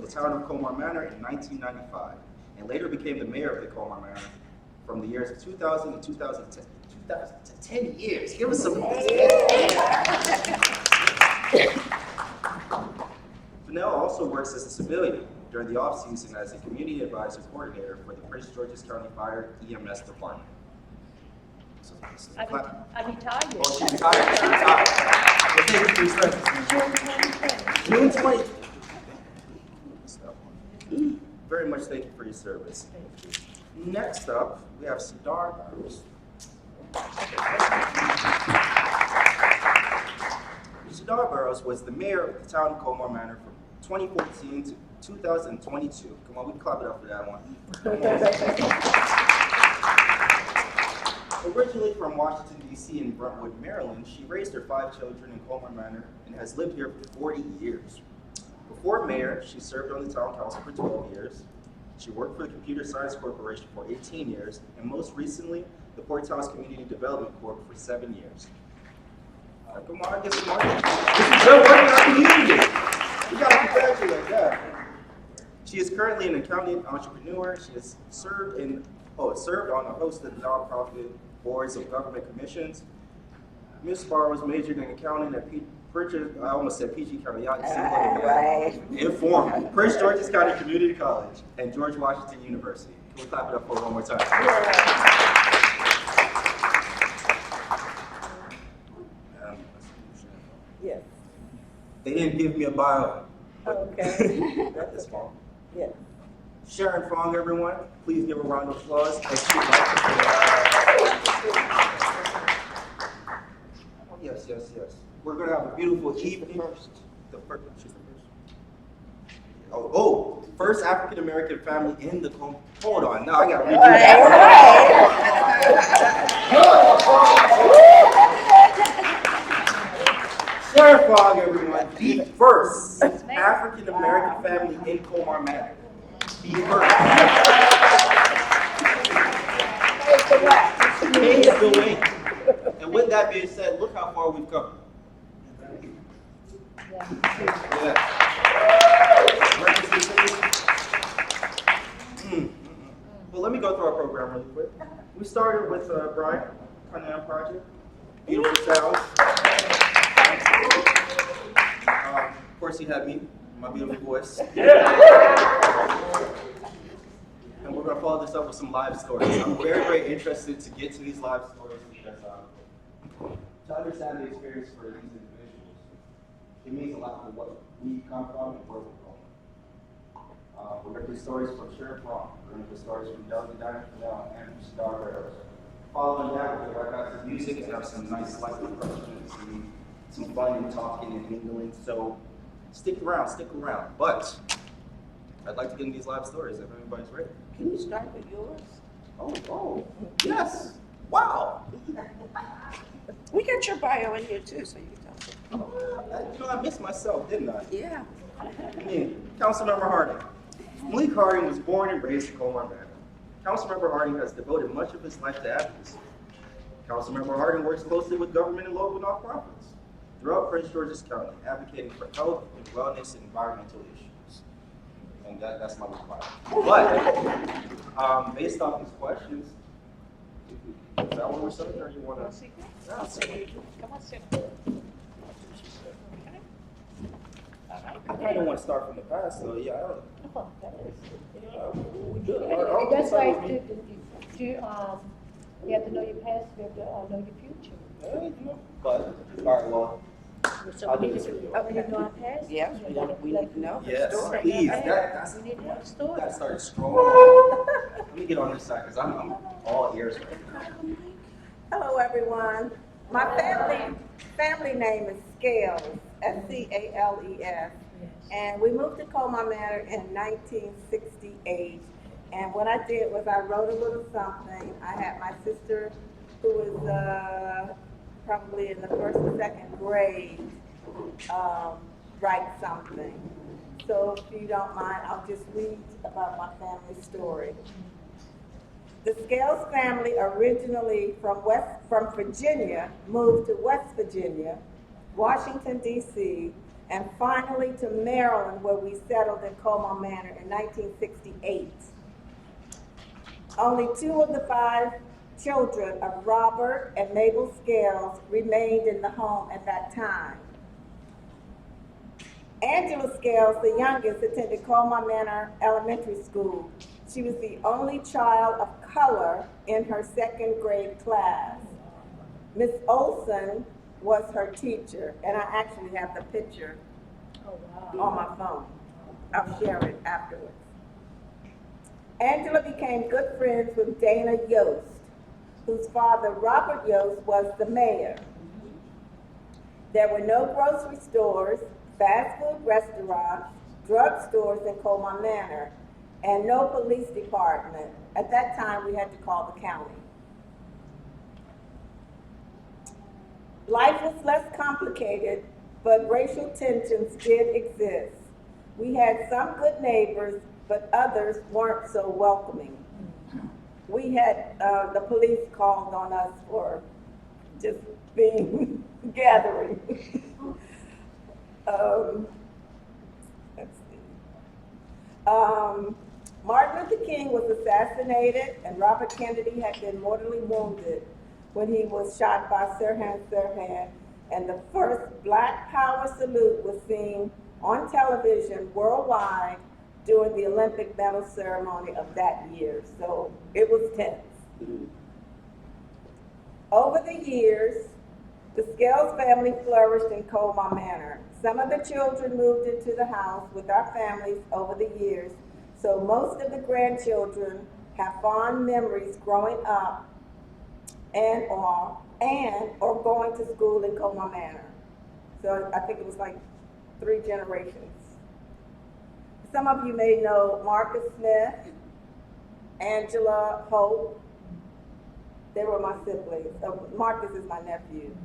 the town of Colmar Manor in 1995, and later became the mayor of the Colmar Manor from the years of 2000 to 2010. 10 years. Give us some. Fennell also works as a civilian during the off-season as a community advisor coordinator for the Prince George's County Fire EMS Department. So, I retired. Oh, she retired? She retired. Well, thank you for your service. June 20. Very much thank you for your service. Next up, we have Cedar Barrows. Cedar Barrows was the mayor of the town of Colmar Manor from 2014 to 2022. Come on, we can clap it up for that one. Originally from Washington, D.C. and Brentwood, Maryland, she raised her 5 children in Colmar Manor and has lived here for 40 years. Before mayor, she served on the town council for 12 years. She worked for the Computer Science Corporation for 18 years, and most recently, the Port Towns Community Development Corp for 7 years. Come on, get some money. This is good work in our community. We gotta congratulate that. She is currently an accounting entrepreneur. She has served on a host of nonprofit boards of government commissions. Ms. Barrows majored in accounting at I almost said PG County. Y'all can see what informal. Prince George's County Community College and George Washington University. Can we clap it up for one more time? Yes. They didn't give me a bio. Okay. That is small. Yes. Sharon Fong, everyone. Please give a round of applause. Yes. We're going to have a beautiful evening. She's the first. First African American family in the hold on. Now I got to redo that. Sharon Fong, everyone. The first African American family in Colmar Manor. The first. Pay the way. And with that being said, look how far we've come. Yeah. Well, let me go through our program really quick. We started with Brian, Cunningham Project. Beautiful sounds. Of course, he had me, my beautiful voice. And we're going to follow this up with some live stories. I'm very, very interested to get to these live stories because to understand the experience for these individuals, it means a lot for what we come from and where we're going. We're going to do stories from Sharon Fong. We're going to do stories from Delta Diner and from Star Barrows. Following that, we're going to have some music and have some nice light refreshments and some fun and talking and mingling. So stick around. But I'd like to get into these live stories if everybody's ready. Can you start with yours? Oh, yes. Wow. We got your bio in here too, so you can tell us. I missed myself, didn't I? Yeah. Councilmember Harding. Malik Harding was born and raised in Colmar Manor. Councilmember Harding has devoted much of his life to advocacy. Councilmember Harding works closely with government and local nonprofits throughout Prince George's County, advocating for health and wellness and environmental issues. And that's my requirement. But based off these questions, is that what we're saying, or you want to? Come on, sit. I kind of want to start from the past, so yeah. That's why you have to know your past, you have to know your future. But, all right, well, So I'll we do need this to video. know our past. Yes, we need to know the Yes, story. please. We need to know the story. That started strong. Let me get on this side because I'm all ears right now. Hello, everyone. My family name is Scales, S-C-A-L-E-S. And we moved to Colmar Manor in 1968. And what I did was I wrote a little something. I had my sister, who was probably in the first or second grade, write something. So if you don't mind, I'll just read about my family story. The Scales family, originally from Virginia, moved to West Virginia, Washington, D.C., and finally to Maryland, where we settled in Colmar Manor in 1968. Only 2 of the 5 children of Robert and Mabel Scales remained in the home at that time. Angela Scales, the youngest, attended Colmar Manor Elementary School. She was the only child of color in her 2nd grade class. Miss Olson was her teacher, and I actually have the picture on my phone. I'll share it afterwards. Angela became good friends with Dana Yost, whose father, Robert Yost, was the mayor. There were no grocery stores, fast food restaurants, drug stores in Colmar Manor, and no police department. At that time, we had to call the county. Life was less complicated, but racial tensions did exist. We had some good neighbors, but others weren't so welcoming. We had the police called on us for just being gathering. Let's see. Martin Luther King was assassinated, and Robert Kennedy had been mortally wounded when he was shot by Sirhan Sirhan, and the first Black Power salute was seen on television worldwide during the Olympic medal ceremony of that year. So it was tense. Over the years, the Scales family flourished in Colmar Manor. Some of the children moved into the house with our families over the years, so most of the grandchildren have fond memories growing up and or going to school in Colmar Manor. So I think it was like 3 generations. Some of you may know Marcus Smith, Angela, Hope. They were my siblings. Marcus is my nephew.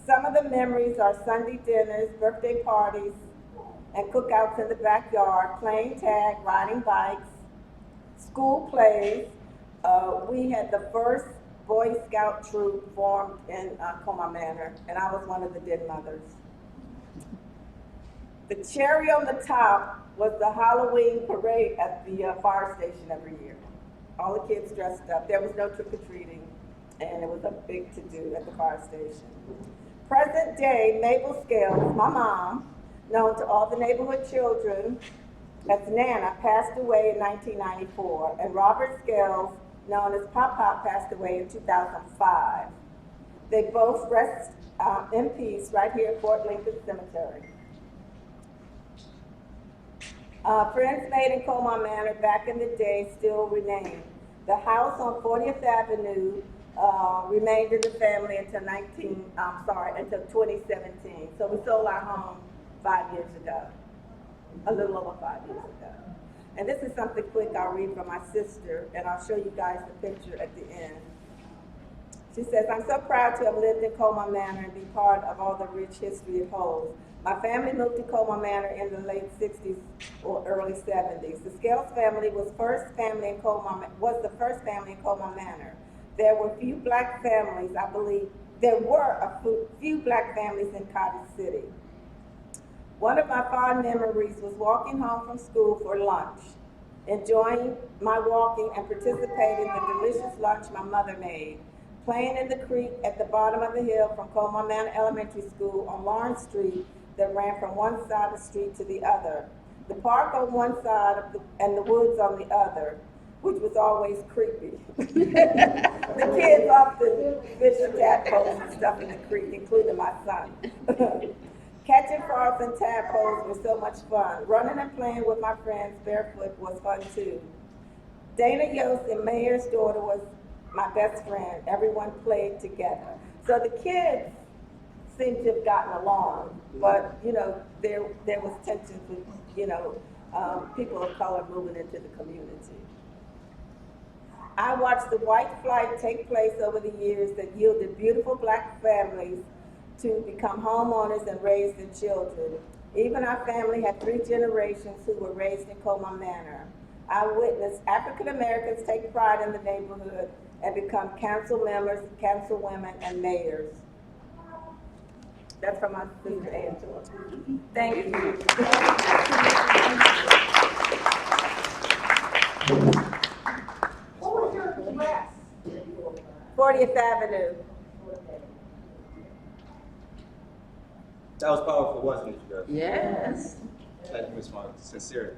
Some of the memories are Sunday dinners, birthday parties, and cookouts in the backyard, playing tag, riding bikes, school plays. We had the first Boy Scout troop formed in Colmar Manor, and I was one of the den mothers. The cherry on the top was the Halloween parade at the fire station every year. All the kids dressed up. There was no trick-or-treating, and it was a big to-do at the fire station. Present day, Mabel Scales, my mom, known to all the neighborhood children as Nana, passed away in 1994, and Robert Scales, known as Papa, passed away in 2005. They both rest in peace right here at Fort Lincoln Cemetery. Friends made in Colmar Manor back in the day still remain. The house on 40th Avenue remained in the family until 2017. So we sold our home 5 years ago, a little over 5 years ago. And this is something quick I'll read from my sister, and I'll show you guys the picture at the end. She says, I'm so proud to have lived in Colmar Manor and be part of all the rich history it holds. My family moved to Colmar Manor in the late 60s or early 70s. The Scales family was the first family in Colmar Manor. There were few black families, I believe. There were a few black families in Cottage City. One of my fond memories was walking home from school for lunch, enjoying my walking and participating in the delicious lunch my mother made, playing in the creek at the bottom of the hill from Colmar Manor Elementary School on Lawrence Street that ran from one side of the street to the other. The park on one side and the woods on the other, which was always creepy. The kids often fished tadpoles and stuff in the creek, including my son. Catching frogs and tadpoles was so much fun. Running and playing with my friends barefoot was fun too. Dana Yost, the mayor's daughter, was my best friend. Everyone played together. So the kids seemed to have gotten along, but there was tension with people of color moving into the community. I watched the white flight take place over the years that yielded beautiful black families to become homeowners and raise their children. Even our family had 3 generations who were raised in Colmar Manor. I witnessed African Americans take pride in the neighborhood and become council members, councilwomen, and mayors. That's from my sister Angela. Thank you. 40th Avenue. That was powerful, wasn't it, you guys? Yes. Thank you, Ms. Martin. Sincerely.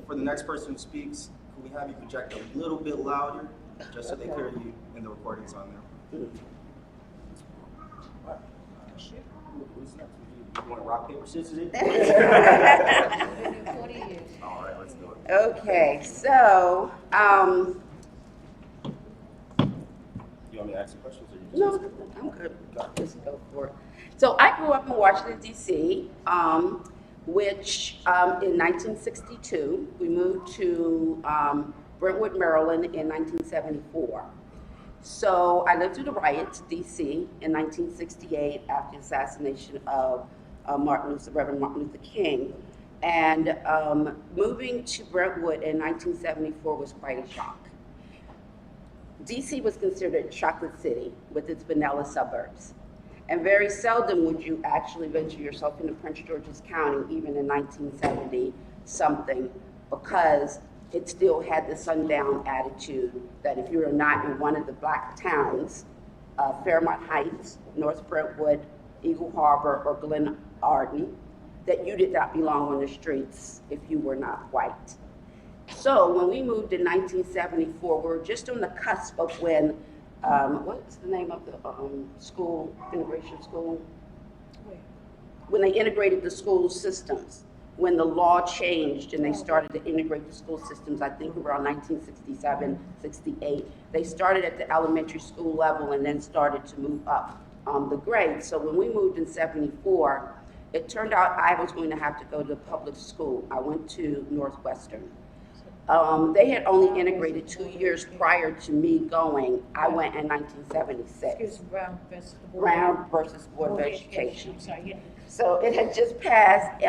For the next person who speaks, can we have you project a little bit louder, just so they hear you in the recordings on there? Who's next? You want to rock, paper, scissors it? Been here 40 years. All right, let's do it. Okay, so, You want me to ask some questions, or you no, I'm good. Just go for it. So I grew up in Washington, D.C., which in 1962, we moved to Brentwood, Maryland in 1974. So I lived through the riots, D.C., in 1968 after the assassination of Reverend Martin Luther King. And moving to Brentwood in 1974 was quite a shock. D.C. was considered a chocolate city with its vanilla suburbs. And very seldom would you actually venture yourself into Prince George's County, even in 1970 something, because it still had the sundown attitude that if you were not in one of the black towns, Fairmont Heights, North Brentwood, Eagle Harbor, or Glen Arden, that you did not belong on the streets if you were not white. So when we moved in 1974, we were just on the cusp of when, what's the name of the school, integration school? When they integrated the school systems, when the law changed and they started to integrate the school systems, I think around 1967, 68. They started at the elementary school level and then started to move up the grades. So when we moved in 74, it turned out I was going to have to go to public school. I went to Northwestern. They had only integrated 2 years prior to me going. I went in 1976. Excuse me, Brown versus Board of Education. I'm sorry, yeah. So it had just passed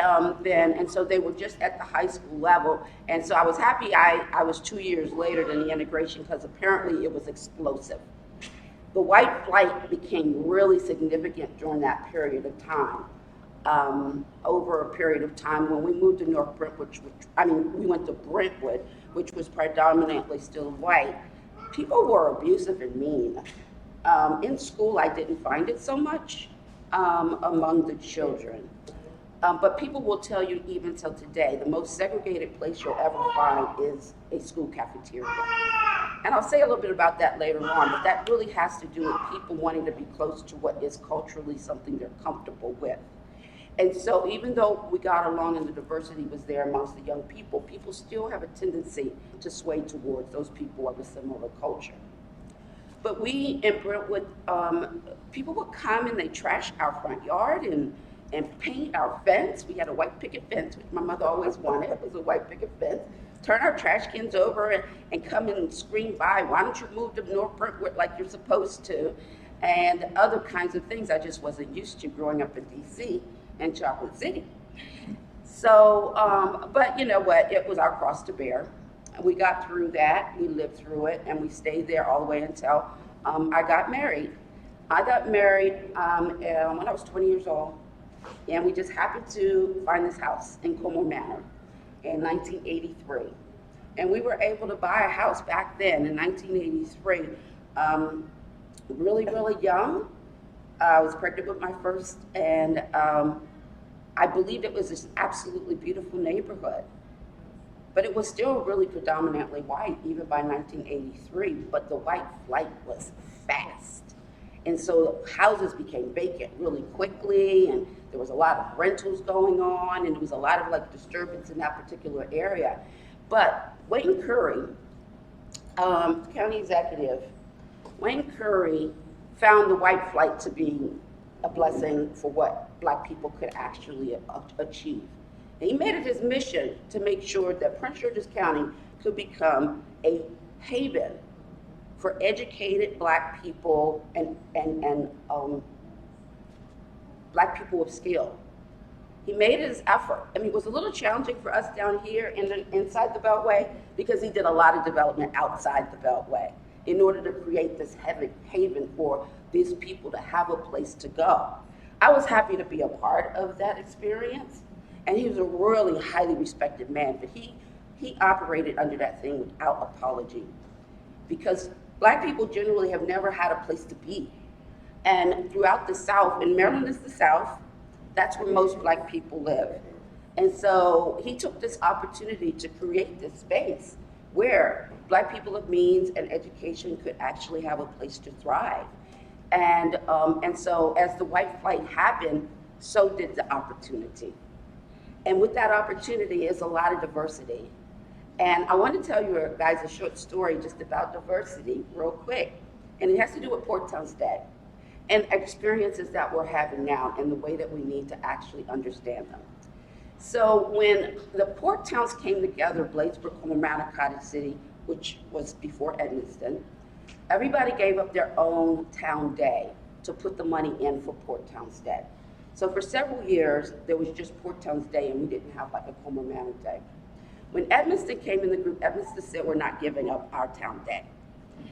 then, and so they were just at the high school level. And so I was happy I was 2 years later than the integration, because apparently it was explosive. The white flight became really significant during that period of time. Over a period of time when we moved to North Brentwood, we went to Brentwood, which was predominantly still white. People were abusive and mean. In school, I didn't find it so much among the children. But people will tell you even till today, the most segregated place you'll ever find is a school cafeteria. And I'll say a little bit about that later on, but that really has to do with people wanting to be close to what is culturally something they're comfortable with. And so even though we got along and the diversity was there amongst the young people, people still have a tendency to sway towards those people of a similar culture. But we in Brentwood, people would come and they trash our front yard and paint our fence. We had a white picket fence, which my mother always wanted. It was a white picket fence. Turn our trash cans over and come and scream by, why don't you move to North Brentwood like you're supposed to? And other kinds of things I just wasn't used to growing up in DC and Chocolate City. So, but you know what, it was our cross to bear. We got through that, we lived through it, and we stayed there all the way until I got married. I got married when I was 20 years old, and we just happened to find this house in Colmar Manor in 1983. And we were able to buy a house back then in 1983, really, really young. I was pregnant with my first, and I believed it was this absolutely beautiful neighborhood. But it was still really predominantly white, even by 1983, but the white flight was fast. And so houses became vacant really quickly, and there was a lot of rentals going on, and there was a lot of like disturbance in that particular area. But Wayne Curry, county executive, Wayne Curry found the white flight to be a blessing for what Black people could actually achieve. And he made it his mission to make sure that Prince George's County could become a haven for educated Black people and Black people of skill. He made his effort. I mean, it was a little challenging for us down here inside the Beltway, because he did a lot of development outside the Beltway in order to create this haven for these people to have a place to go. I was happy to be a part of that experience, and he was a really highly respected man, but he operated under that thing without apology, because Black people generally have never had a place to be. And throughout the South, and Maryland is the South, that's where most Black people live. And so he took this opportunity to create this space where Black people of means and education could actually have a place to thrive. And so as the white flight happened, so did the opportunity. And with that opportunity is a lot of diversity. And I want to tell you guys a short story just about diversity real quick. And it has to do with Port Towns Day and experiences that we're having now and the way that we need to actually understand them. So when the Port Towns came together, Bladensburg, Colmar Manor, Cottage City, which was before Edmiston, everybody gave up their own town day to put the money in for Port Towns Day. So for several years, there was just Port Towns Day and we didn't have like a Colmar Manor Day. When Edmiston came in the group, Edmiston said, we're not giving up our town day.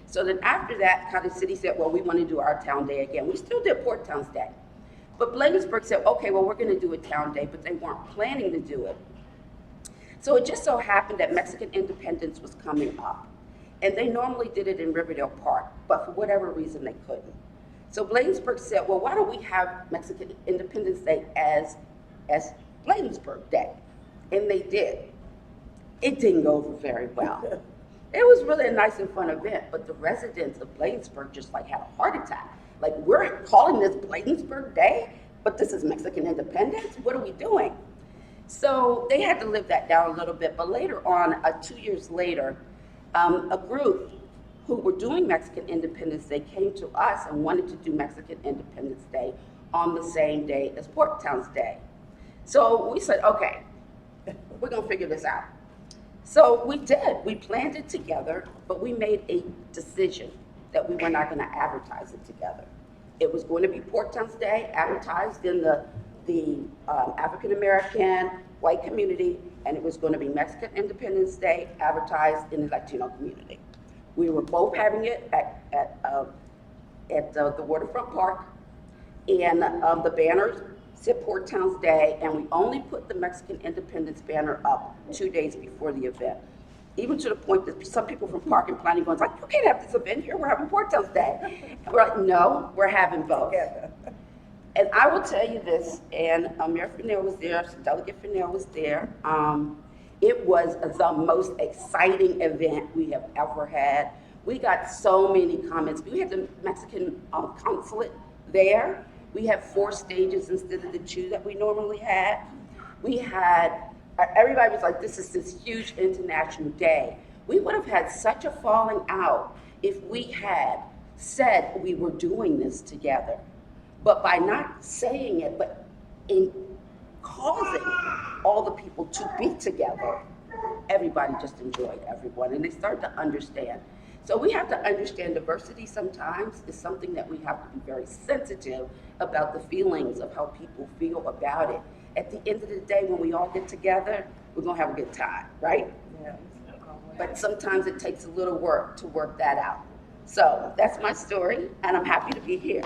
So then after that, Cottage City said, well, we want to do our town day again. We still did Port Towns Day. But Bladensburg said, okay, well, we're going to do a town day, but they weren't planning to do it. So it just so happened that Mexican independence was coming up. And they normally did it in Riverdale Park, but for whatever reason, they couldn't. So Bladensburg said, well, why don't we have Mexican Independence Day as Bladensburg Day? And they did. It didn't go over very well. It was really a nice and fun event, but the residents of Bladensburg just like had a heart attack. Like, we're calling this Bladensburg Day, but this is Mexican independence? What are we doing? So they had to live that down a little bit, but later on, 2 years later, a group who were doing Mexican Independence Day came to us and wanted to do Mexican Independence Day on the same day as Port Towns Day. So we said, okay, we're gonna figure this out. So we did, we planned it together, but we made a decision that we were not gonna advertise it together. It was going to be Port Towns Day, advertised in the African-American white community, and it was going to be Mexican Independence Day, advertised in the Latino community. We were both having it at the Waterfront Park, and the banners said Port Towns Day, and we only put the Mexican Independence banner up 2 days before the event. Even to the point that some people from Park and Planning going like, you can't have this event here, we're having Port Towns Day. And we're like, no, we're having both. And I will tell you this, and Mayor Fennell was there, Delegate Fennell was there. It was the most exciting event we have ever had. We got so many comments. We had the Mexican consulate there. We had 4 stages instead of the 2 that we normally had. We had, everybody was like, this is this huge international day. We would have had such a falling out if we had said we were doing this together. But by not saying it, but in causing all the people to be together, everybody just enjoyed everyone, and they start to understand. So we have to understand diversity sometimes is something that we have to be very sensitive about the feelings of how people feel about it. At the end of the day, when we all get together, we're gonna have a good time, right? Yeah. But sometimes it takes a little work to work that out. So that's my story, and I'm happy to be here.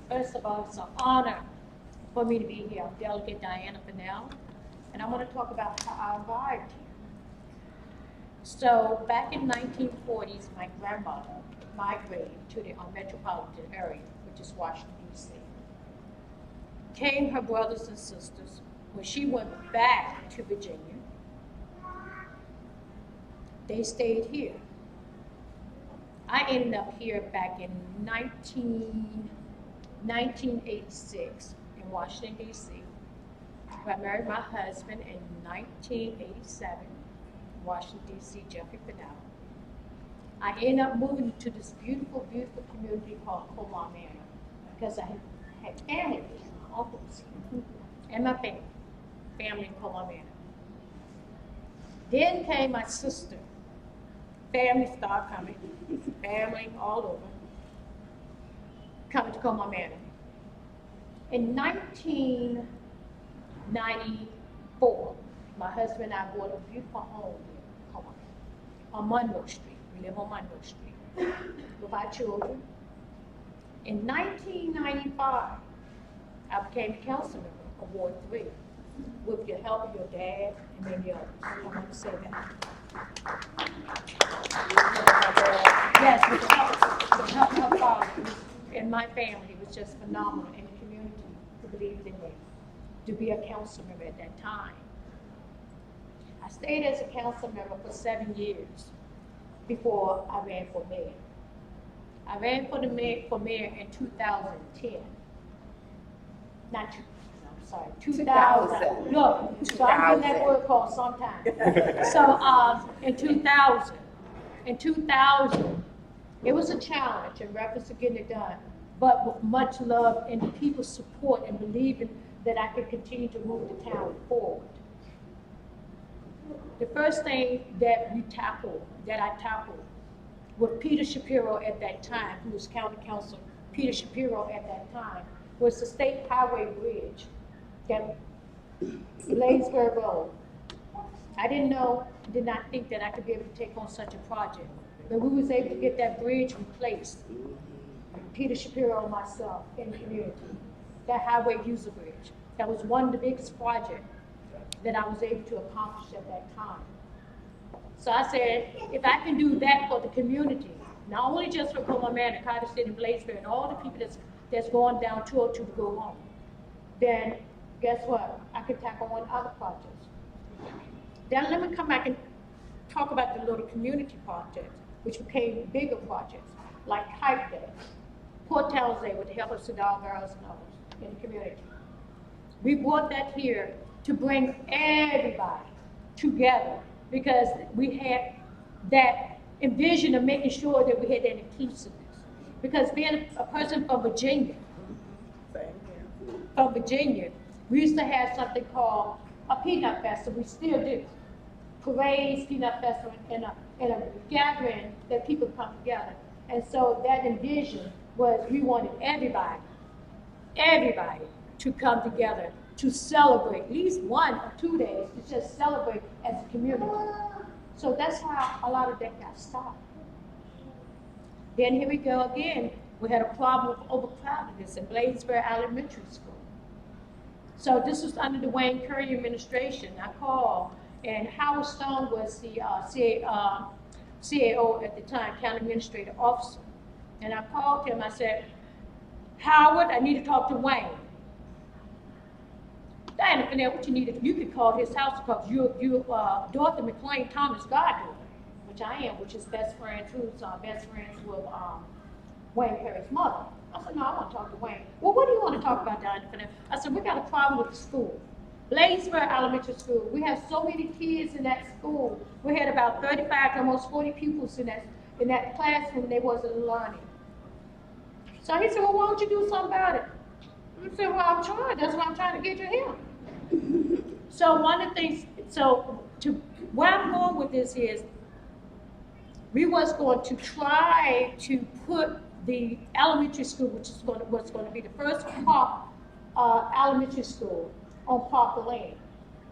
First of all, it's an honor for me to be here. I'm Delegate Diana Fennell, and I want to talk about how I arrived here. So back in 1940s, my grandmother migrated to the metropolitan area, which is Washington, D.C. Came her brothers and sisters. When she went back to Virginia, they stayed here. I ended up here back in 1986 in Washington, D.C. I married my husband in 1987 in Washington, D.C., Jeffrey Fennell. I ended up moving to this beautiful, beautiful community called Colmar Manor because I had family, my uncles, and my family in Colmar Manor. Then came my sister. Family started coming, family all over, coming to Colmar Manor. In 1994, my husband and I bought a beautiful home in Colmar, on Monroe Street. We live on Monroe Street with our children. In 1995, I became a council member of Ward 3 with your help of your dad and many others. I want to say that. Yes, with the help of my father and my family, it was just phenomenal, and the community who believed in me to be a council member at that time. I stayed as a council member for 7 years before I ran for mayor. I ran for mayor in 2010. Not two, I'm sorry, 2000. Look, so I'm getting that word called sometime. So in 2000, it was a challenge in reference to getting it done, but with much love and people's support and believing that I could continue to move the town forward. The first thing that I tackled with Peter Shapiro at that time, who was county council, Peter Shapiro at that time, was the state highway bridge, that Bladesburg Road. I did not think that I could be able to take on such a project, but we was able to get that bridge replaced. Peter Shapiro and myself in the community, that highway user bridge. That was one of the biggest projects that I was able to accomplish at that time. So I said, if I can do that for the community, not only just for Colmar Manor, Carter City, Bladesburg, and all the people that's going down 202 to go home, then guess what? I could tackle on other projects. Then let me come back and talk about the little community projects, which became bigger projects, like Hype Day, Port Towns Day with the help of Sadar Girls and others in the community. We brought that here to bring everybody together because we had that envision of making sure that we had that inclusiveness. Because being a person from Virginia, we used to have something called a peanut festival. We still do. Parades, peanut festival, and a gathering that people come together. And so that envision was we wanted everybody to come together to celebrate at least 1 or 2 days to just celebrate as a community. So that's how a lot of that got started. Then here we go again. We had a problem with overcrowdedness in Bladesburg Elementary School. So this was under the Wayne Curry administration. I called, and Howard Stone was the CAO at the time, County Administrative Officer. And I called him, I said, Howard, I need to talk to Wayne. Diana Fennell, what you need, you could call his house because you're Dorothy McLean Thomas' goddaughter, which I am, which is best friends with Wayne Perry's mother. I said, no, I want to talk to Wayne. Well, what do you want to talk about, Diana Fennell? I said, we got a problem with the school. Bladesburg Elementary School. We have so many kids in that school. We had about 35 to almost 40 pupils in that classroom. They wasn't learning. So he said, well, why don't you do something about it? I said, well, I'm trying. That's what I'm trying to get to him. So one of the things, where I'm going with this is, we was going to try to put the elementary school, which is what's going to be the first park elementary school on Parker Lane.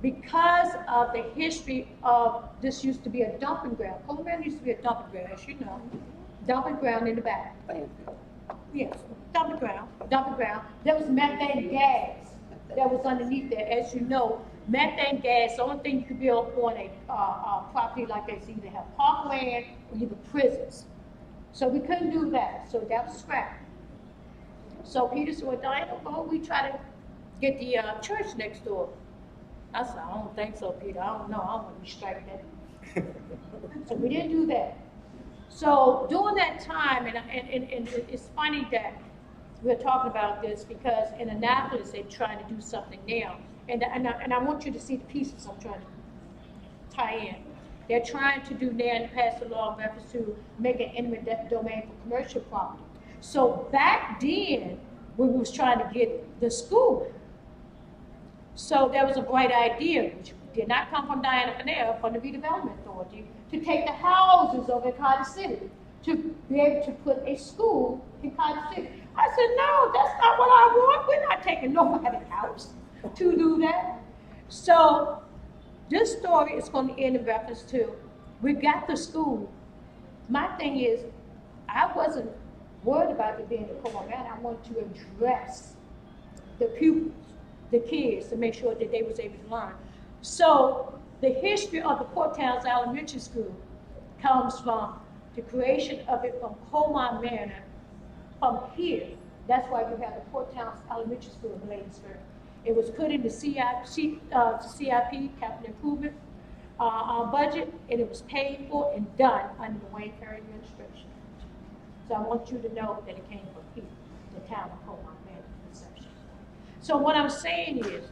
Because of the history of this used to be a dumping ground. Colmar Manor used to be a dumping ground, as you know. Dumping ground in the back. Yes, dumping ground. There was methane gas that was underneath there. As you know, methane gas, the only thing you could build on a property like this, either have parkland or either prisons. So we couldn't do that. So that was scrapped. So Peter said, well, Diana, well, we try to get the church next door. I said, I don't think so, Peter. I don't know. I don't want to restrict that. So we didn't do that. So during that time, and it's funny that we're talking about this because in Annapolis they're trying to do something now, and I want you to see the pieces I'm trying to tie in. They're trying to do now and pass a law in reference to make an eminent domain for commercial property. So back then, when we was trying to get the school, so there was a bright idea, which did not come from Diana Fennell, from the Redevelopment Authority, to take the houses over in Carter City, to be able to put a school in Carter City. I said, no, that's not what I want. We're not taking nobody's house to do that. So this story is going to end in reference to, we got the school. My thing is, I wasn't worried about it being the Colmar Manor. I wanted to address the pupils, the kids, to make sure that they was able to learn. So the history of the Port Towns Elementary School comes from the creation of it from Colmar Manor, from here. That's why we have the Port Towns Elementary School in Bladensburg. It was put in the CIP, capital improvement budget, and it was paid for and done under the Wayne Perry administration. So I want you to know that it came from here, the town of Colmar Manor conception. So what I'm saying is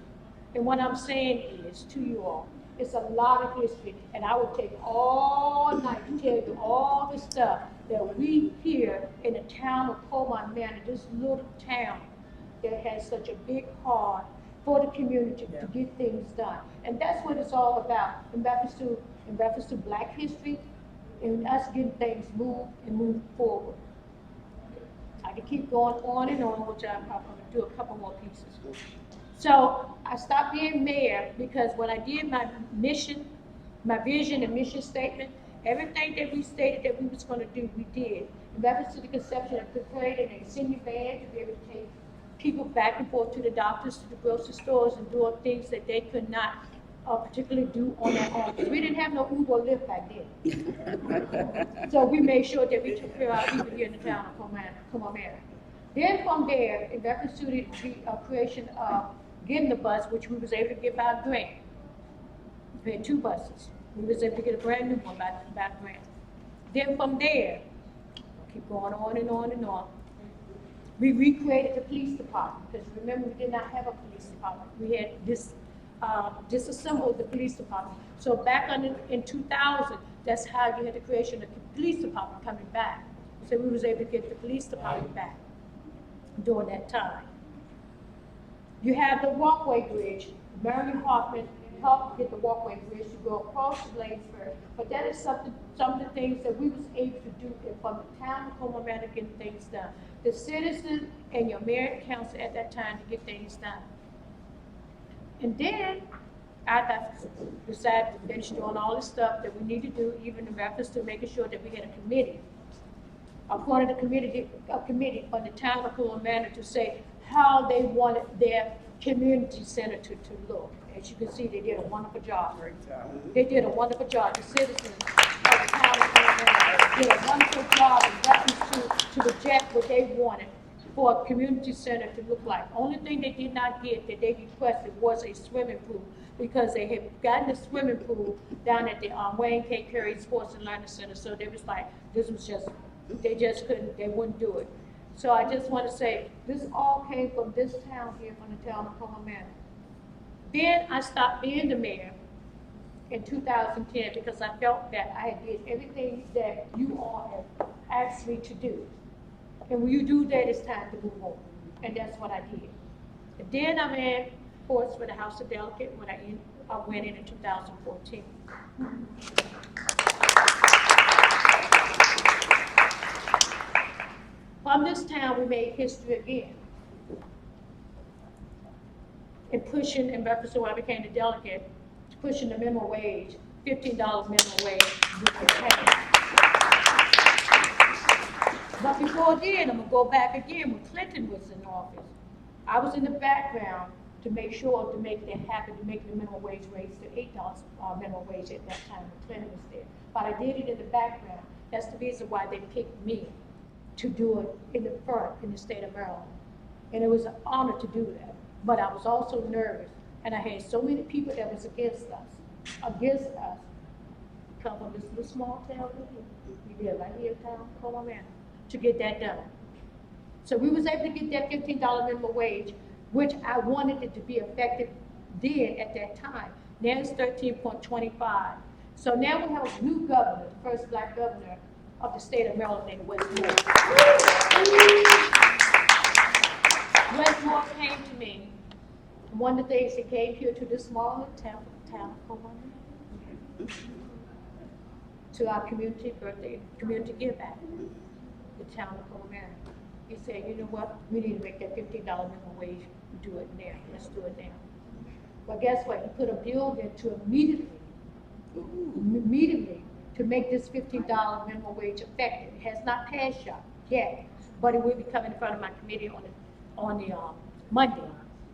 to you all, it's a lot of history, and I would take all night to tell you all the stuff that we here in the town of Colmar Manor, this little town that has such a big heart for the community to get things done. And that's what it's all about in reference to Black history and us getting things moved forward. I can keep going on and on, which I'm going to do a couple more pieces. So I stopped being mayor because when I did my mission, my vision and mission statement, everything that we stated that we was going to do, we did. In reference to the conception of creating a senior van to be able to take people back and forth to the doctors, to the grocery stores, and doing things that they could not particularly do on their own. We didn't have no Uber or Lyft back then. So we made sure that we took care of our people here in the town of Colmar Manor. Then from there, in reference to the creation of getting the bus, which we was able to get by a grant. We had 2 buses. We was able to get a brand new one by grant. Then from there, keep going on and on and on. We recreated the police department, because remember, we did not have a police department. We had disassembled the police department. So back in 2000, that's how you had the creation of the police department coming back. So we was able to get the police department back during that time. You have the walkway bridge. Marion Hoffman helped get the walkway bridge to go across the Bladensburg. But that is some of the things that we was able to do from the town of Colmar Manor getting things done. The citizens and your mayor and council at that time to get things done. And then I decided to finish doing all the stuff that we need to do, even in reference to making sure that we had a committee. Appointed a committee on the town of Colmar Manor to say how they wanted their community center to look. As you can see, they did a wonderful job. They did a wonderful job. The citizens of the town of Colmar Manor did a wonderful job in reference to project what they wanted for a community center to look like. Only thing they did not get that they requested was a swimming pool, because they had gotten a swimming pool down at the Wayne K. Perry Sports and Learning Center. So they was like, they just couldn't, they wouldn't do it. So I just want to say, this all came from this town here, from the town of Colmar Manor. Then I stopped being the mayor in 2010 because I felt that I did everything that you all have asked me to do. And when you do that, it's time to move on. And that's what I did. And then I ran course for the House of Delegates when I went in 2014. From this town, we made history again. In pushing, in reference to when I became the delegate, pushing the minimum wage, $15 minimum wage. But before then, I'm gonna go back again when Clinton was in office. I was in the background to make sure to make that happen, to make the minimum wage raise to $8 minimum wage at that time when Clinton was there. But I did it in the background. That's the reason why they picked me to do it in the front in the state of Maryland. And it was an honor to do that. But I was also nervous, and I had so many people that was against us, come from this little small town we live right here in town, Colmar Manor, to get that done. So we was able to get that $15 minimum wage, which I wanted it to be effective then at that time. Now it's 13.25. So now we have a new governor, the first Black governor of the state of Maryland, named Wes Moore. Wes Moore came to me. One of the things he came here to this small town of Colmar Manor, to our community birthday, community give back, the town of Colmar Manor. He said, you know what, we need to make that $15 minimum wage, do it now, let's do it now. But guess what? He put a bill in to immediately to make this $15 minimum wage effective. It has not passed yet, but it will be coming in front of my committee on the Monday,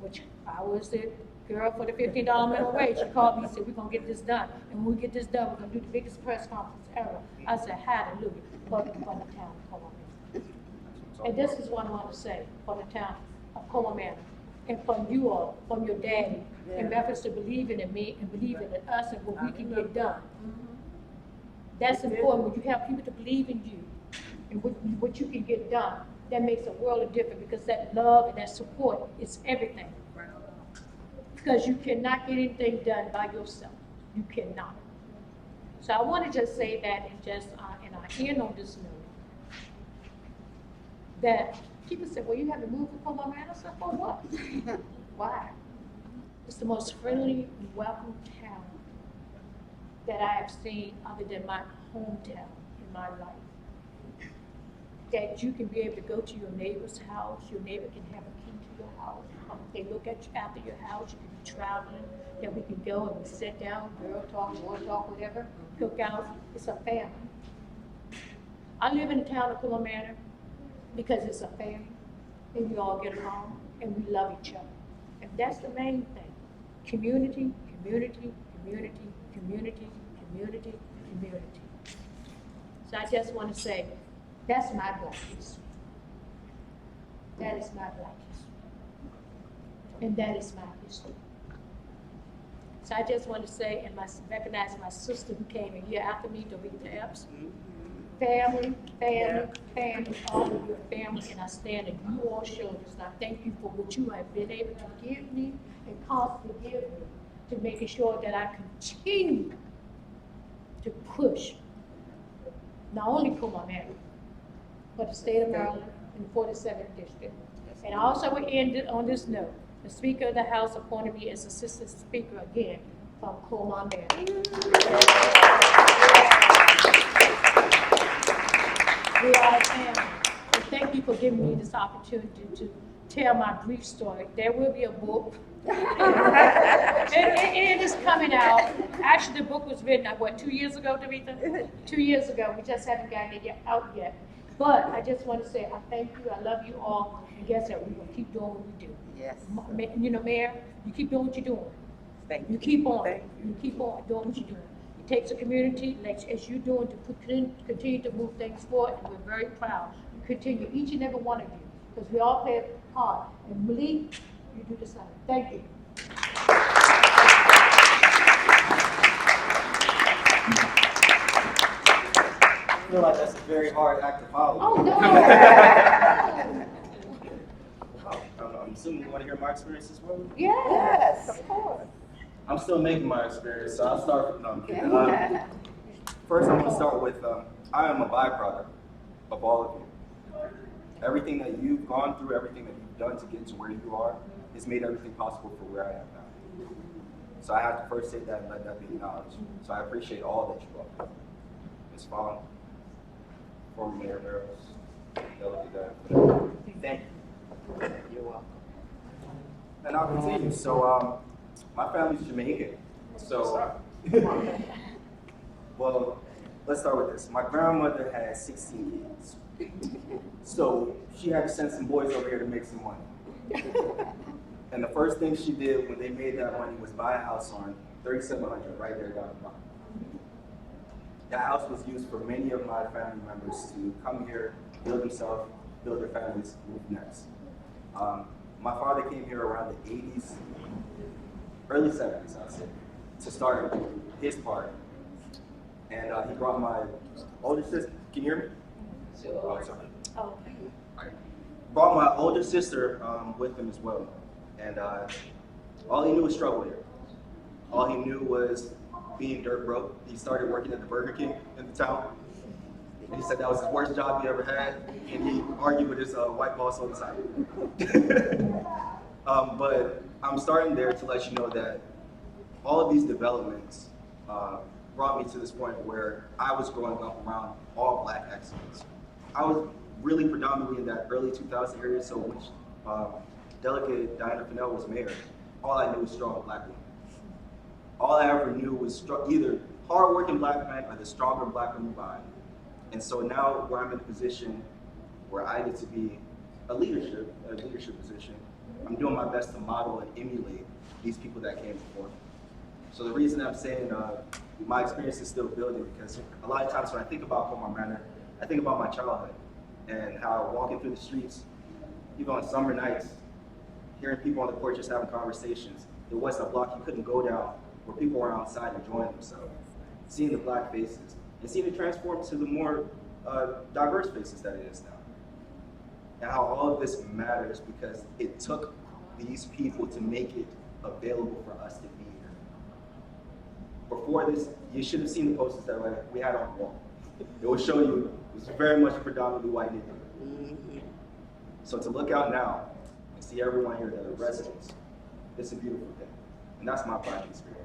which I was the girl for the $15 minimum wage. She called me and said, we're gonna get this done. And when we get this done, we're gonna do the biggest press conference ever. I said, hallelujah, for the town of Colmar Manor. And this is what I want to say for the town of Colmar Manor. And from you all, from your daddy, in reference to believing in me and believing in us and what we can get done. That's important, when you have people to believe in you and what you can get done. That makes a world of difference, because that love and that support is everything. Because you cannot get anything done by yourself. You cannot. So I want to just say that, and just and I end on this note, that people say, well, you haven't moved to Colmar Manor. So for what? Why? It's the most friendly and welcome town that I have seen other than my hometown in my life. That you can be able to go to your neighbor's house, your neighbor can have a key to your house. They look at you after your house, you can be traveling, that we can go and we sit down, girl talk, boy talk, whatever, cook out. It's a family. I live in the town of Colmar Manor because it's a family, and we all get along, and we love each other. And that's the main thing. Community, community, community, community, community, community. So I just want to say, that's my Black history. That is my Black history. And that is my history. So I just want to say, and recognize my sister who came a year after me, Dorita Epps. Family, family, family, all of your family, and I stand on you all shoulders. And I thank you for what you have been able to give me and constantly give me, to making sure that I continue to push not only Colmar Manor, but the state of Maryland and the 47th district. And I also will end it on this note. The Speaker of the House appointed me as Assistant Speaker again from Colmar Manor. We are a family. And thank you for giving me this opportunity to tell my brief story. There will be a book. It is coming out. Actually, the book was written, 2 years ago, Dorita? 2 years ago. We just haven't gotten it out yet. But I just want to say, I thank you. I love you all. And guess what? We're going to keep doing what we do. Yes. You know, Mayor, you keep doing what you're doing. Thank You keep on. Thank You keep on doing what you're doing. It takes a community, like as you're doing, to continue to move things forward, and we're very proud. You continue, each and every one of you, because we all play a part. And Malik, you do the same. Thank you. I feel like that's a very hard act to follow. Oh, no. I'm assuming you want to hear my experience as well? Yes. Of course. I'm still making my experience, so I'll start with first, I'm going to start with I am a byproduct of all of you. Everything that you've gone through, everything that you've done to get to where you are, has made everything possible for where I am now. So I have to first say that and let that be acknowledged. So I appreciate all that you all. Ms. Fawn, former Mayor Barrows, Delegate Dunn, thank you. You're welcome. And I'll continue. So my family's Jamaican. So, well, let's start with this. My grandmother had 16 kids. So she had to send some boys over here to make some money. And the first thing she did when they made that money was buy a house on 3700 right there down the block. That house was used for many of my family members to come here, build themselves, build their families, move next. My father came here around the 80s, early 70s, I'd say, to start his part. And he brought my older sister, can you hear me? Oh, sorry. Oh. Brought my older sister with him as well. And all he knew was struggle here. All he knew was being dirt broke. He started working at the Burger King in the town. And he said that was his worst job he ever had. And he argued with his white boss all the time. But I'm starting there to let you know that all of these developments brought me to this point where I was growing up around all Black excellence. I was really predominantly in that early 2000 area, so when Delegate Diana Fennell was mayor, all I knew was strong Black women. all I ever knew was either hardworking black men or the stronger black women behind. And so now where I'm in a position where I get to be a leadership position, I'm doing my best to model and emulate these people that came before me. So the reason I'm saying my experience is still building, because a lot of times when I think about Colmar Manor, I think about my childhood and how walking through the streets, even on summer nights, hearing people on the porch just having conversations. There wasn't a block you couldn't go down where people were outside enjoying themselves. Seeing the black faces and seeing it transform to the more diverse faces that it is now. And how all of this matters because it took these people to make it available for us to be here. Before this, you should have seen the posters that we had on the wall. It will show you it was very much predominantly white neighborhood. So to look out now and see everyone here that are residents, it's a beautiful thing. And that's my Black experience.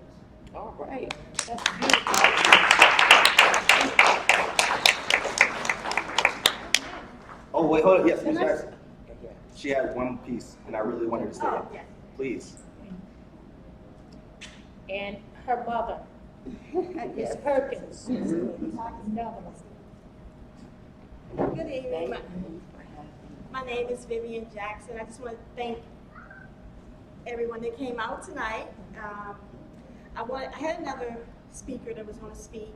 All right. That's beautiful. Oh, wait, hold on. Yes, Ms. Jackson. She had one piece, and I really wanted to say it. Yes. Please. And her mother, Miss Perkins. Good evening. My name is Vivian Jackson. I just want to thank everyone that came out tonight. I had another speaker that was going to speak,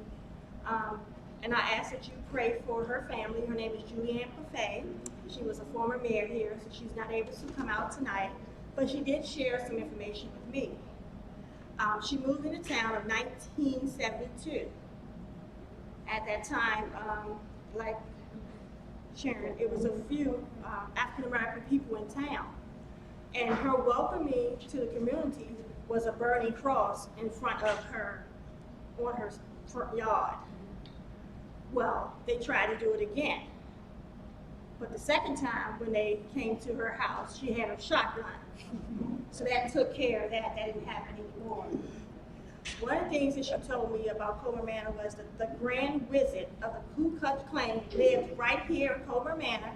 and I asked that you pray for her family. Her name is Julianne Buffet. She was a former mayor here, so she's not able to come out tonight, but she did share some information with me. She moved into town in 1972. At that time, like Sharon, it was a few African-American people in town. And her welcoming to the community was a burning cross in front of her, on her front yard. Well, they tried to do it again. But the second time, when they came to her house, she had a shotgun. So that took care of that. That didn't happen anymore. One of the things that she told me about Colmar Manor was that the Grand Wizard of the Ku Klux Klan lived right here in Colmar Manor.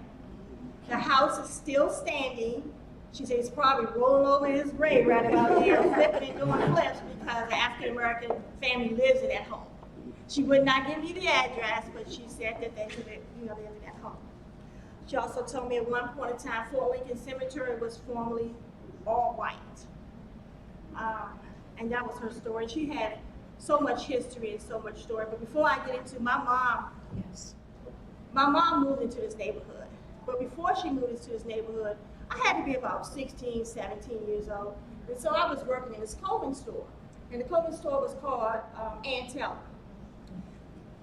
The house is still standing. She said he's probably rolling over in his grave right about there, flipping and doing flips because the African American family lives in that home. She would not give me the address, but she said that they lived in that home. She also told me at one point in time, Fort Lincoln Cemetery was formerly all white. And that was her story. She had so much history and so much story. But before I get into my mom moved into this neighborhood. But before she moved into this neighborhood, I had to be about 16, 17 years old. And so I was working in this clothing store. And the clothing store was called Ann Taylor.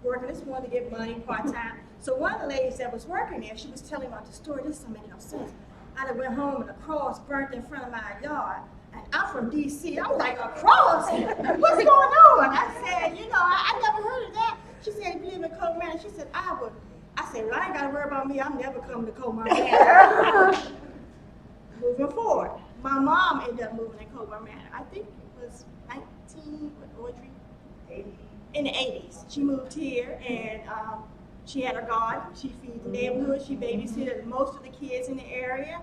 Working this one to get money part-time. So one of the ladies that was working there, she was telling about the story. This don't make no sense. I went home and a cross burnt in front of my yard. And I'm from D.C. I was like, a cross? What's going on? I said, I never heard of that. She said, you live in Colmar Manor? She said, I would. I said, well, I ain't got to worry about me. I'm never coming to Colmar Manor. Moving forward, my mom ended up moving in Colmar Manor. I think it was 80. In the 80s. She moved here and she had her garden. She feeds the neighborhood. She babysitted most of the kids in the area.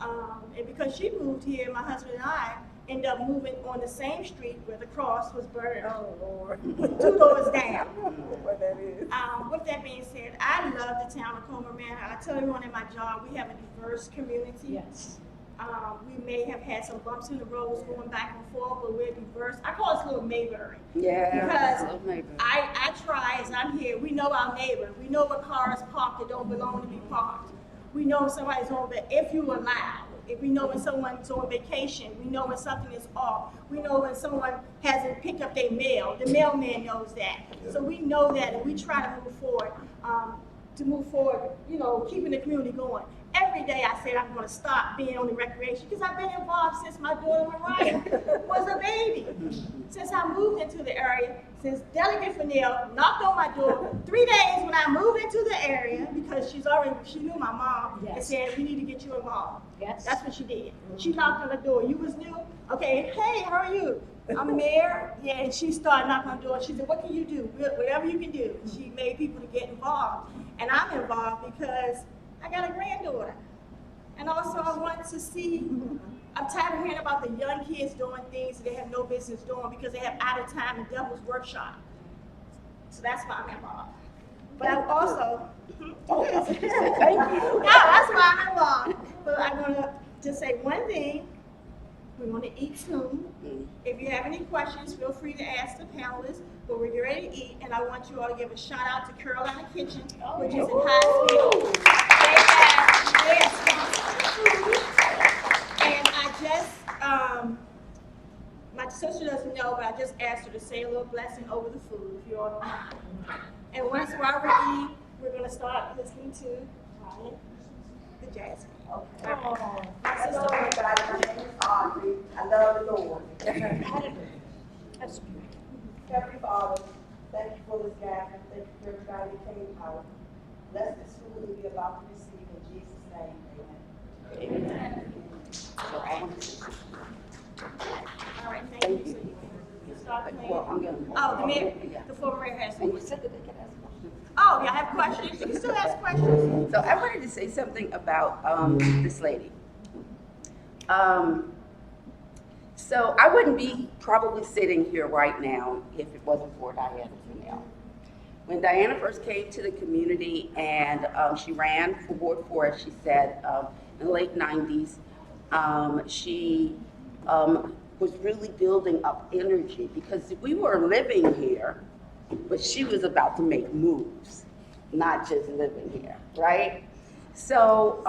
And because she moved here, my husband and I ended up moving on the same street where the cross was burned. Oh, Lord. 2 doors down. What that is. With that being said, I love the town of Colmar Manor. I tell everyone in my job, we have a diverse community. Yes. We may have had some bumps in the roads going back and forth, but we're diverse. I call us Little Mayberry. Yeah. Because I try, as I'm here, we know our neighbor. We know what cars parked that don't belong to be parked. We know when somebody's on, but if you allow, if we know when someone's on vacation, we know when something is off. We know when someone hasn't picked up their mail. The mailman knows that. So we know that, and we try to move forward. Keeping the community going. Every day I said I'm going to stop being on the recreation because I've been involved since my daughter Mariah was a baby. Since I moved into the area, since Delegate Fennell knocked on my door 3 days when I moved into the area because she knew my mom and said, we need to get you involved. Yes. That's what she did. She knocked on the door. You was new? Okay, hey, how are you? I'm mayor. Yeah, and she started knocking on the door. She said, what can you do? Whatever you can do. She made people to get involved. And I'm involved because I got a granddaughter. And also I want to see, I'm tired of hearing about the young kids doing things that they have no business doing because they have out of time and devil's workshop. So that's why I'm involved. But I'm also, Thank you. that's why I'm involved. But I'm gonna just say one thing. We're gonna eat soon. If you have any questions, feel free to ask the panelists. But we're getting ready to eat, and I want you all to give a shout out to Carolina Kitchen, which is in Highfield. They have and I just, my sister doesn't know, but I just asked her to say a little blessing over the food, if you all don't mind. And once while we eat, we're gonna start listening to the jazz. Okay. My sister, my name is Audrey. I love the Lord. That's Heavenly Father, thank you for this gathering. Thank you for everybody that came out. Bless this food that we're about to receive in Jesus' name. Amen. Amen. So I want to say, All right, thank you. So you start playing. well, I'm going to. Oh, the mayor, the former mayor has some And you questions. said that they could ask questions. Oh, y'all have questions? You can still ask questions. So I wanted to say something about this lady. So I wouldn't be probably sitting here right now if it wasn't for Diana Fennell. When Diana first came to the community and she ran for Ward 4, as she said, in the late 90s, she was really building up energy because we were living here, but she was about to make moves, not just living here, right? So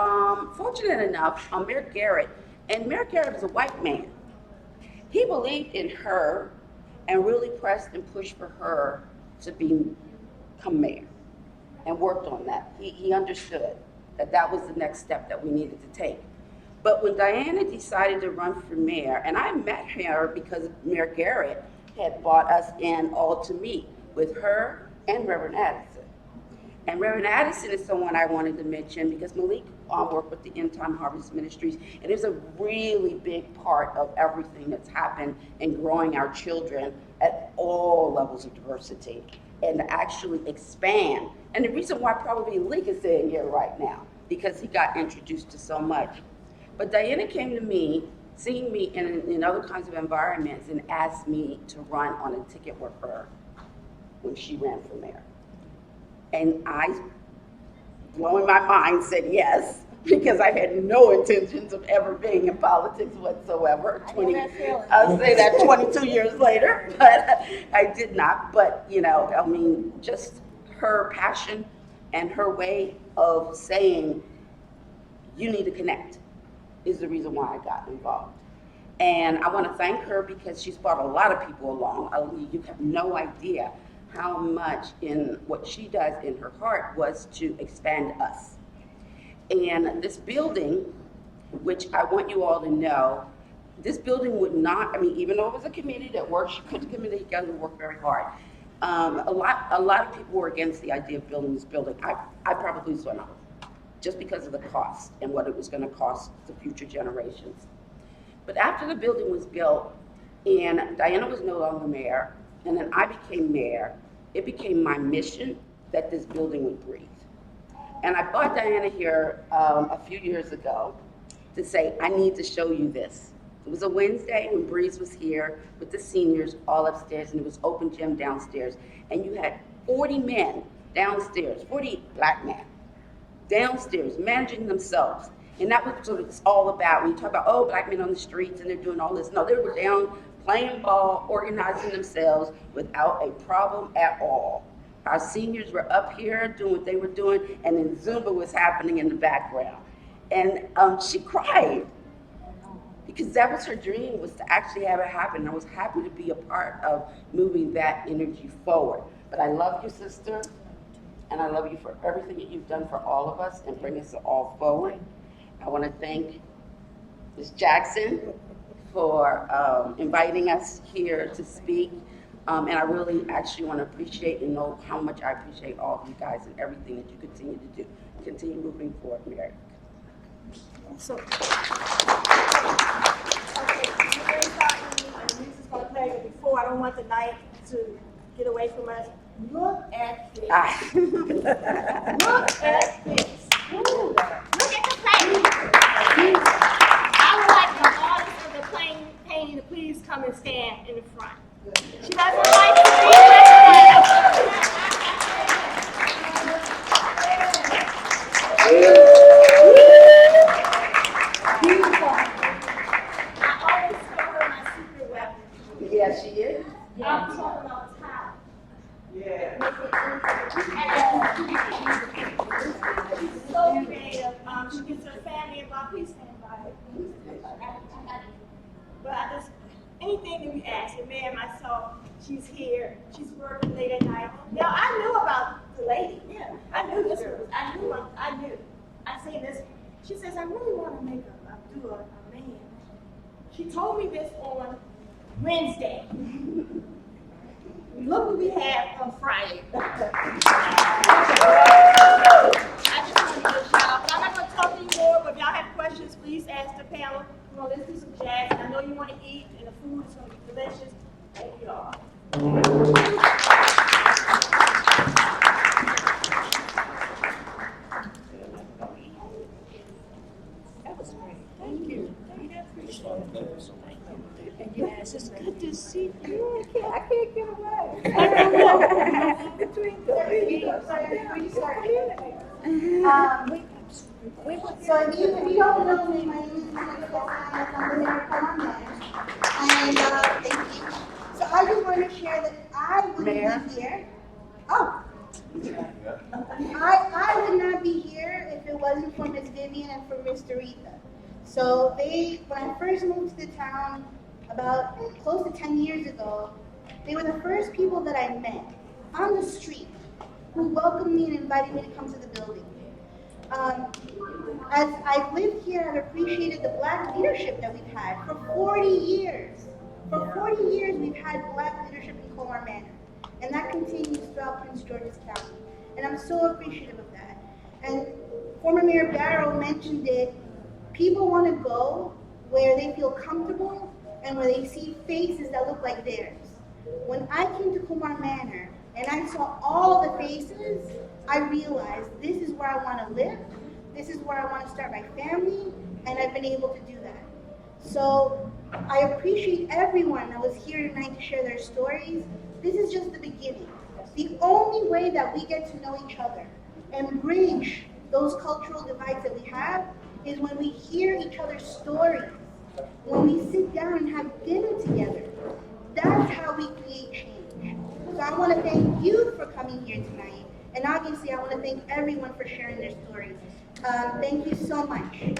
fortunate enough, Mayor Garrett, and Mayor Garrett was a white man. He believed in her and really pressed and pushed for her to become mayor and worked on that. He understood that that was the next step that we needed to take. But when Diana decided to run for mayor, and I met her because Mayor Garrett had brought us in all to meet with her and Reverend Addison. And Reverend Addison is someone I wanted to mention because Malik worked with the End Time Harvest Ministries, and is a really big part of everything that's happened in growing our children at all levels of diversity and to actually expand. And the reason why probably Malik is sitting here right now, because he got introduced to so much. But Diana came to me, seeing me in other kinds of environments, and asked me to run on a ticket with her when she ran for mayor. And I, blowing my mind, said yes, because I had no intentions of ever being in politics whatsoever. I'll say that 22 years later, but I did not. But, you know, I mean, just her passion and her way of saying, you need to connect, is the reason why I got involved. And I want to thank her because she's brought a lot of people along. You have no idea how much in what she does in her heart was to expand us. And this building, which I want you all to know, this building would not, I mean, even though it was a committee that worked, she put the committee together and worked very hard. A lot of people were against the idea of building this building. I probably saw no, just because of the cost and what it was going to cost the future generations. But after the building was built and Diana was no longer mayor, and then I became mayor, it became my mission that this building would breathe. And I brought Diana here a few years ago to say, I need to show you this. It was a Wednesday when Breeze was here with the seniors all upstairs, and it was open gym downstairs. And you had 40 men downstairs, 40 black men downstairs managing themselves. And that was what it's all about. When you talk about, oh, black men on the streets and they're doing all this. No, they were down playing ball, organizing themselves without a problem at all. Our seniors were up here doing what they were doing, and then Zumba was happening in the background. And she cried because that was her dream, was to actually have it happen. And I was happy to be a part of moving that energy forward. But I love you, sister, and I love you for everything that you've done for all of us and bring us all forward. I want to thank Ms. Jackson for inviting us here to speak. And I really actually want to appreciate and know how much I appreciate all of you guys and everything that you continue to do. Continue moving forward, Mary. So, okay, we're starting, and this is going to play it before. I don't want the night to get away from us. Look at this. Look at this. Look at the play. thing that we asked, and ma'am, I saw she's here, she's working late at night. Now, I knew about the lady, yeah, I knew this was, I knew. I seen this, she says, I really want to do a man. She told me this on Wednesday. Look what we have on Friday. I just want to give a shout out. I'm not going to talk anymore, but if y'all have questions, please ask the panel. We're going to listen to some jazz. I know you want to eat, and the food is going to be delicious. Thank you all. That was great. Thank you. I appreciate it. And yes, it's good to see you. I can't get away. Between the So if you don't know me, my name is Colmar Manor, Colmar Manor. And thank you. So I just want to share that I wouldn't be here. Oh. I would not be here if it wasn't for Miss Vivian and for Mr. Rita. So when I first moved to the town about close to 10 years ago, they were the first people that I met on the street who welcomed me and invited me to come to the building. As I've lived here, I've appreciated the Black leadership that we've had for 40 years. For 40 years, we've had Black leadership in Colmar Manor, and that continues throughout Prince George's County. And I'm so appreciative of that. And former Mayor Barrow mentioned it. People want to go where they feel comfortable and where they see faces that look like theirs. When I came to Colmar Manor and I saw all the faces, I realized this is where I want to live, this is where I want to start my family, and I've been able to do that. So I appreciate everyone that was here tonight to share their stories. This is just the beginning. The only way that we get to know each other and bridge those cultural divides that we have is when we hear each other's stories, when we sit down and have dinner together. That's how we create change. So I want to thank you for coming here tonight, and obviously I want to thank everyone for sharing their stories. Thank you so much.